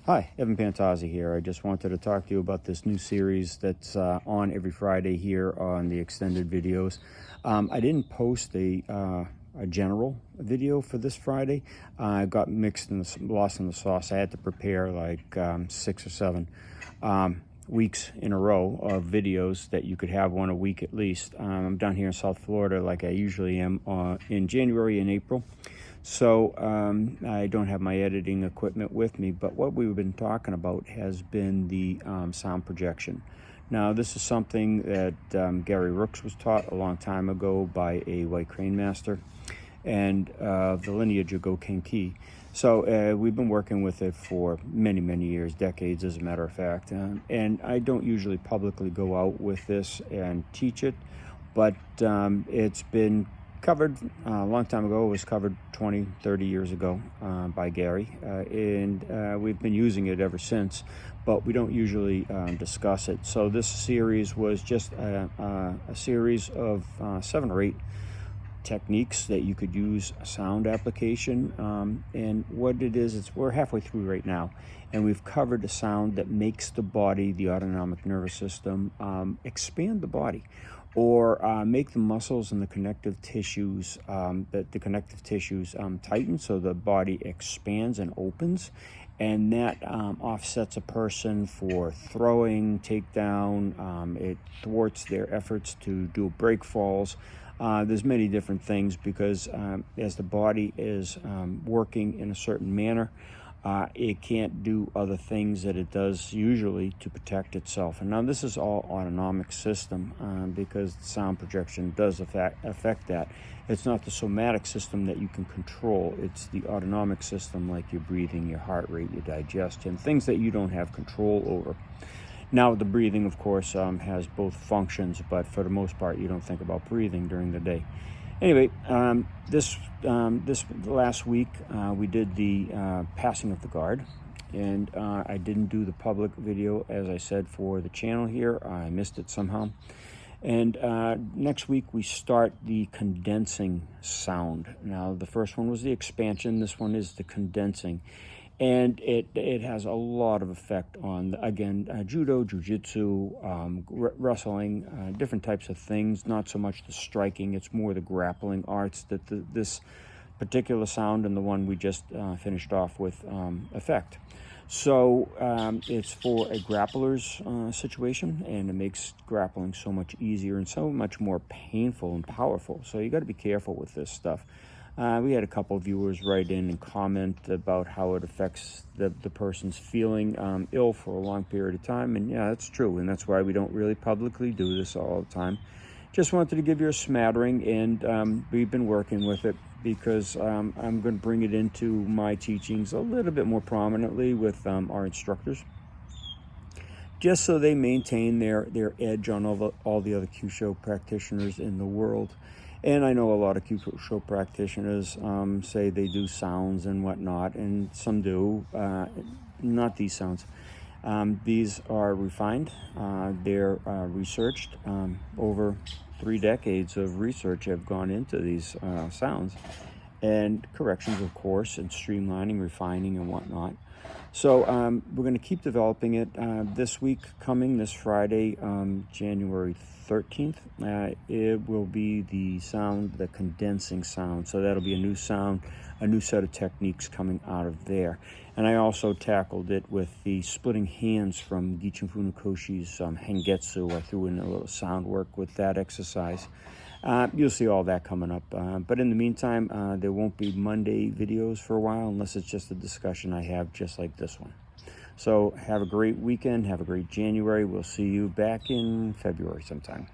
Hi, Evan Pantazi here. I just wanted to talk to you about this new series that's on every Friday here on the extended videos. I didn't post a general video for this Friday. I got mixed and lost in the sauce. I had to prepare like 6 or 7 weeks in a row of videos that you could have one a week at least. I'm down here in South Florida like I usually am in January and April. So I don't have my editing equipment with me, but what we've been talking about has been the sound projection. Now, this is something that Gary Rooks was taught a long time ago by a white crane master and the lineage of Go King Key. So we've been working with it for many, many years, decades as a matter of fact. And I don't usually publicly go out with this and teach it, but it's been covered a long time ago. It was covered 20, 30 years ago by Gary, and we've been using it ever since, but we don't usually discuss it. So this series was just a series of 7 or 8 techniques that you could use a sound application, and what it is, we're halfway through right now, and we've covered a sound that makes the body, the autonomic nervous system, expand the body, or make the muscles and the connective tissues, tighten so the body expands and opens, and that offsets a person for throwing, takedown. It thwarts their efforts to do break falls. There's many different things because as the body is working in a certain manner, it can't do other things that it does usually to protect itself. And now this is all autonomic system because the sound projection does affect that. It's not the somatic system that you can control. It's the autonomic system, like your breathing, your heart rate, your digestion, things that you don't have control over. Now, the breathing, of course, has both functions, but for the most part, you don't think about breathing during the day. Anyway, this last week, we did the passing of the guard, and I didn't do the public video, as I said, for the channel here. I missed it somehow. And next week, we start the condensing sound. Now, the first one was the expansion. This one is the condensing. And it has a lot of effect on, again, judo, jiu-jitsu, wrestling, different types of things, not so much the striking. It's more the grappling arts that this particular sound and the one we just finished off with affect. So it's for a grappler's situation, and it makes grappling so much easier and so much more painful and powerful. So you got to be careful with this stuff. We had a couple of viewers write in and comment about how it affects the person's feeling ill for a long period of time. And yeah, that's true. And that's why we don't really publicly do this all the time. Just wanted to give you a smattering, and we've been working with it because I'm going to bring it into my teachings a little bit more prominently with our instructors, just so they maintain their edge on all the other Q-Show practitioners in the world. And I know a lot of Q-Show practitioners say they do sounds and whatnot, and some do, not these sounds. These are refined, they're researched. Over 3 decades of research have gone into these sounds, and corrections, of course, and streamlining, refining, and whatnot. So we're going to keep developing it. This week coming, this Friday, January 13th, it will be the sound, the condensing sound. So that'll be a new sound, a new set of techniques coming out of there. And I also tackled it with the splitting hands from Gichin Funakoshi's Hengetsu. I threw in a little sound work with that exercise. You'll see all that coming up. But in the meantime, there won't be Monday videos for a while unless it's just a discussion I have just like this one. So have a great weekend. Have a great January. We'll see you back in February sometime.